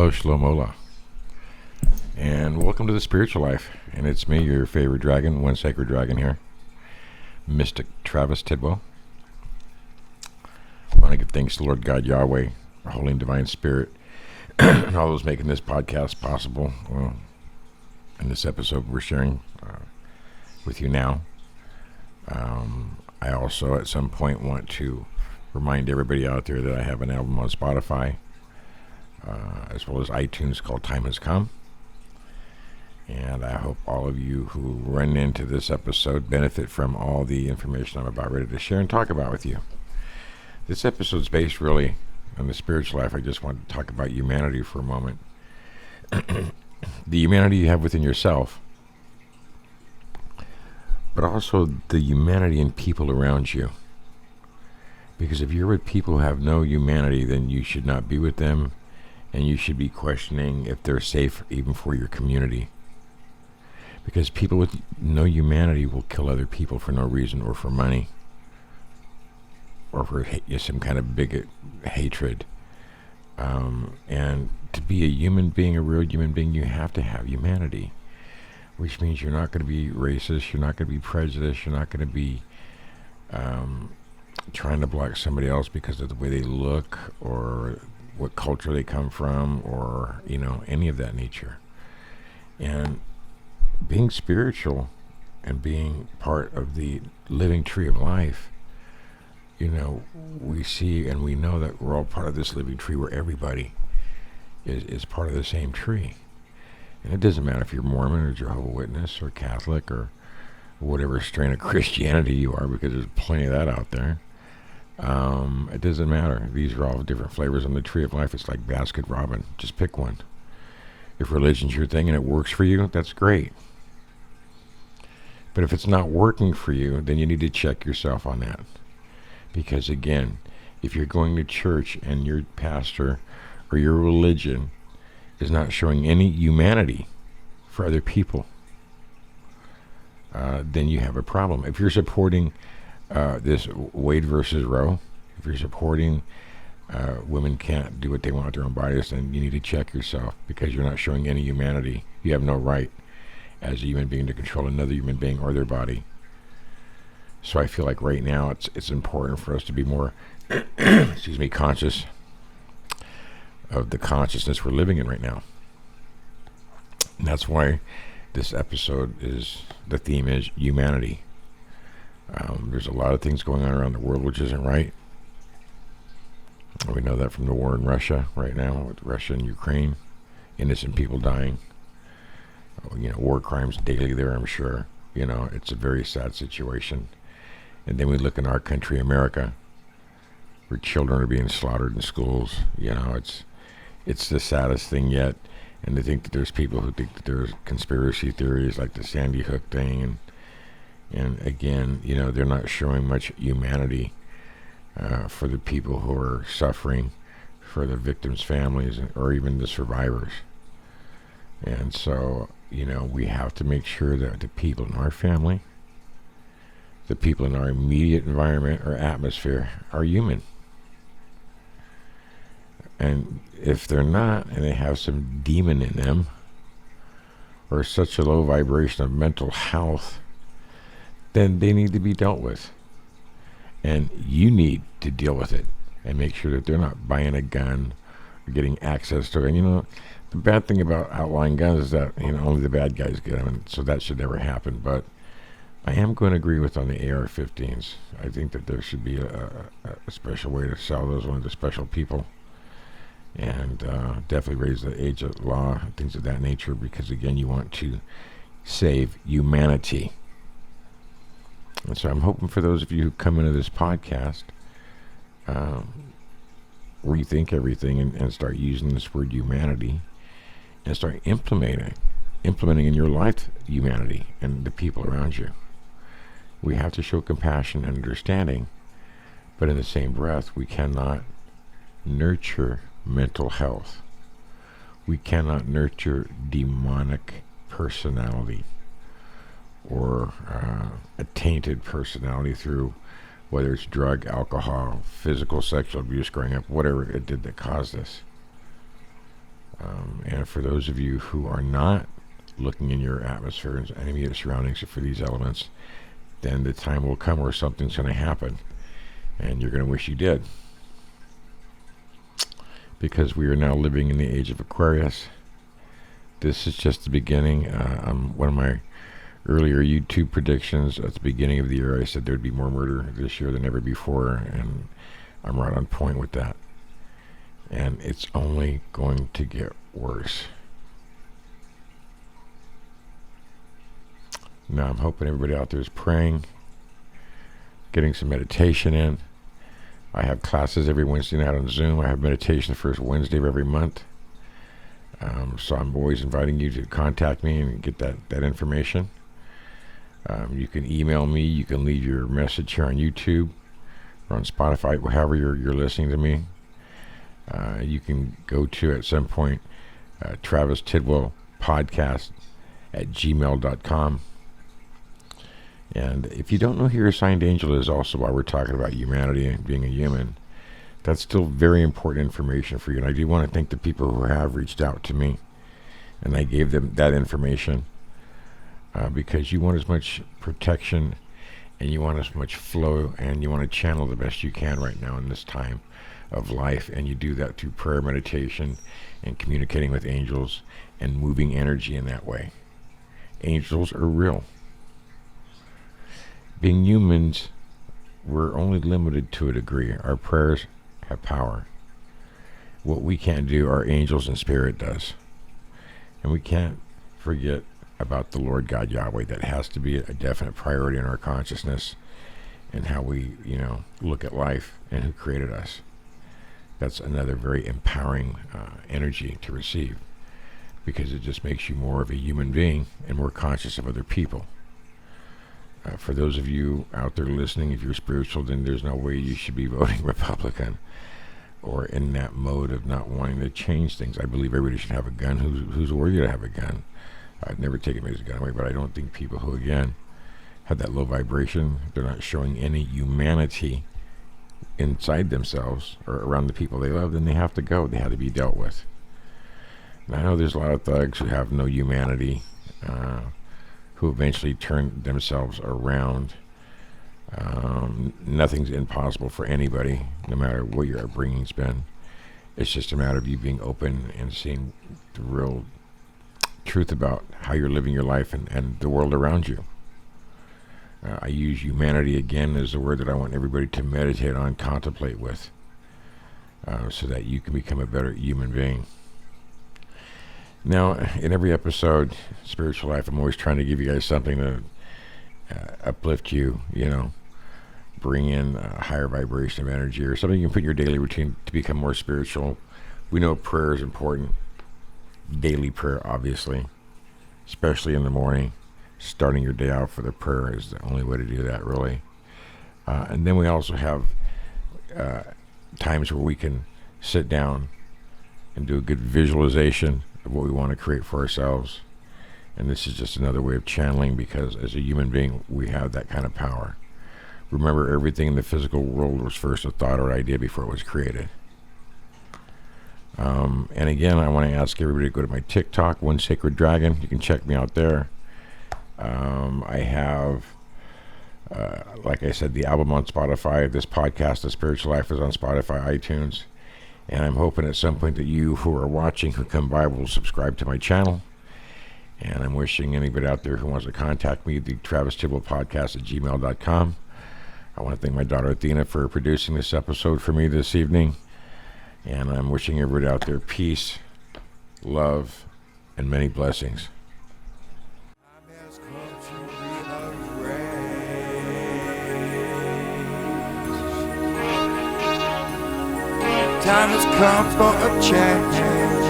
Hello, Shlomola, and welcome to the Spiritual Life. And it's me, your favorite dragon, one sacred dragon here, Mystic Travis Tidwell. I want to give thanks to Lord God Yahweh, our Holy and Divine Spirit, and all those making this podcast possible. Well, in this episode we're sharing with you now. I also at some point want to remind everybody out there that I have an album on Spotify, as well as iTunes, called Time Has Come. And I hope all of you who run into this episode benefit from all the information I'm about ready to share and talk about with you. This episode is based really on the spiritual life. I just want to talk about humanity for a moment. The humanity you have within yourself, but also the humanity in people around you. Because if you're with people who have no humanity, then you should not be with them, and you should be questioning if they're safe even for your community. Because people with no humanity will kill other people for no reason, or for money, or for some kind of bigot hatred. And to be a human being, a real human being, you have to have humanity. Which means you're not going to be racist, you're not going to be prejudiced, you're not going to be trying to block somebody else because of the way they look, or what culture they come from, or any of that nature. And being spiritual and being part of the living tree of life, we see and we know that we're all part of this living tree where everybody is part of the same tree. And it doesn't matter if you're Mormon or Jehovah's Witness or Catholic or whatever strain of Christianity you are, because there's plenty of that out there. It doesn't matter. These are all different flavors on the tree of life. It's like Baskin Robbins. Just pick one. If religion's your thing and it works for you, that's great. But if it's not working for you, then you need to check yourself on that. Because again, if you're going to church and your pastor or your religion is not showing any humanity for other people, then you have a problem. If you're supporting this Wade versus Roe, if you're supporting women can't do what they want with their own bodies, then you need to check yourself, because you're not showing any humanity. You have no right as a human being to control another human being or their body. So I feel like right now it's important for us to be more conscious of the consciousness we're living in right now. And that's why this episode the theme is humanity. There's a lot of things going on around the world which isn't right. We know that from the war in Russia right now, with Russia and Ukraine. Innocent people dying. War crimes daily there, I'm sure. It's a very sad situation. And then we look in our country, America, where children are being slaughtered in schools. It's the saddest thing yet. And to think that there's people who think that there's conspiracy theories like the Sandy Hook thing. And again, they're not showing much humanity for the people who are suffering, for the victims' families, or even the survivors. And so, we have to make sure that the people in our family, the people in our immediate environment or atmosphere, are human. And if they're not, and they have some demon in them, or such a low vibration of mental health, then they need to be dealt with. And you need to deal with it and make sure that they're not buying a gun or getting access to it. And the bad thing about outlawing guns is that only the bad guys get them, and so that should never happen. But I am going to agree with on the AR-15s. I think that there should be a special way to sell those only to special people, and definitely raise the age of law, things of that nature, because again, you want to save humanity. And so I'm hoping for those of you who come into this podcast, rethink everything and start using this word humanity, and start implementing in your life humanity and the people around you. We have to show compassion and understanding, but in the same breath, we cannot nurture mental health. We cannot nurture demonic personality or a tainted personality through whether it's drug, alcohol, physical, sexual abuse growing up, whatever it did that caused this. And for those of you who are not looking in your atmosphere and any immediate surroundings for these elements, then the time will come where something's going to happen, and you're going to wish you did. Because we are now living in the age of Aquarius. This is just the beginning. One of my earlier YouTube predictions at the beginning of the year, I said there would be more murder this year than ever before, and I'm right on point with that. And it's only going to get worse. Now, I'm hoping everybody out there is praying, getting some meditation in. I have classes every Wednesday night on Zoom. I have meditation the first Wednesday of every month. So I'm always inviting you to contact me and get that information. You can email me. You can leave your message here on YouTube or on Spotify, however you're listening to me. You can go to, at some point, Travis Tidwell podcast at gmail.com. And if you don't know who your assigned angel is, also while we're talking about humanity and being a human, that's still very important information for you. And I do want to thank the people who have reached out to me, and I gave them that information because you want as much protection, and you want as much flow, and you want to channel the best you can right now in this time of life. And you do that through prayer, meditation, and communicating with angels and moving energy in that way. Angels are real. Being humans, we're only limited to a degree. Our prayers have power. What we can't do, our angels and spirit does. And we can't forget about the Lord God Yahweh. That has to be a definite priority in our consciousness and how we, look at life and who created us. That's another very empowering energy to receive, because it just makes you more of a human being and more conscious of other people. For those of you out there listening, if you're spiritual, then there's no way you should be voting Republican or in that mode of not wanting to change things. I believe everybody should have a gun who's worthy to have a gun. I'd never take anybody's gun away, but I don't think people who, again, have that low vibration, they're not showing any humanity inside themselves or around the people they love, then they have to go. They have to be dealt with. And I know there's a lot of thugs who have no humanity, who eventually turn themselves around. Nothing's impossible for anybody, no matter what your upbringing's been. It's just a matter of you being open and seeing the real truth about how you're living your life and the world around you. I use humanity again as the word that I want everybody to meditate on, contemplate with, so that you can become a better human being. Now, in every episode, Spiritual Life, I'm always trying to give you guys something to uplift you, bring in a higher vibration of energy or something you can put in your daily routine to become more spiritual. We know prayer is important. Daily prayer, obviously, especially in the morning. Starting your day out for the prayer is the only way to do that, really. And then we also have times where we can sit down and do a good visualization of what we want to create for ourselves. And this is just another way of channeling, because as a human being, we have that kind of power. Remember, everything in the physical world was first a thought or idea before it was created. And again, I want to ask everybody to go to my TikTok, One Sacred Dragon. You can check me out there. I have, like I said, the album on Spotify. This podcast, The Spiritual Life, is on Spotify, iTunes. And I'm hoping at some point that you who are watching, who come by, will subscribe to my channel. And I'm wishing anybody out there who wants to contact me, the Travis Tidwell podcast at gmail.com. I want to thank my daughter Athena for producing this episode for me this evening. And I'm wishing everybody out there peace, love, and many blessings. Time has come for a change.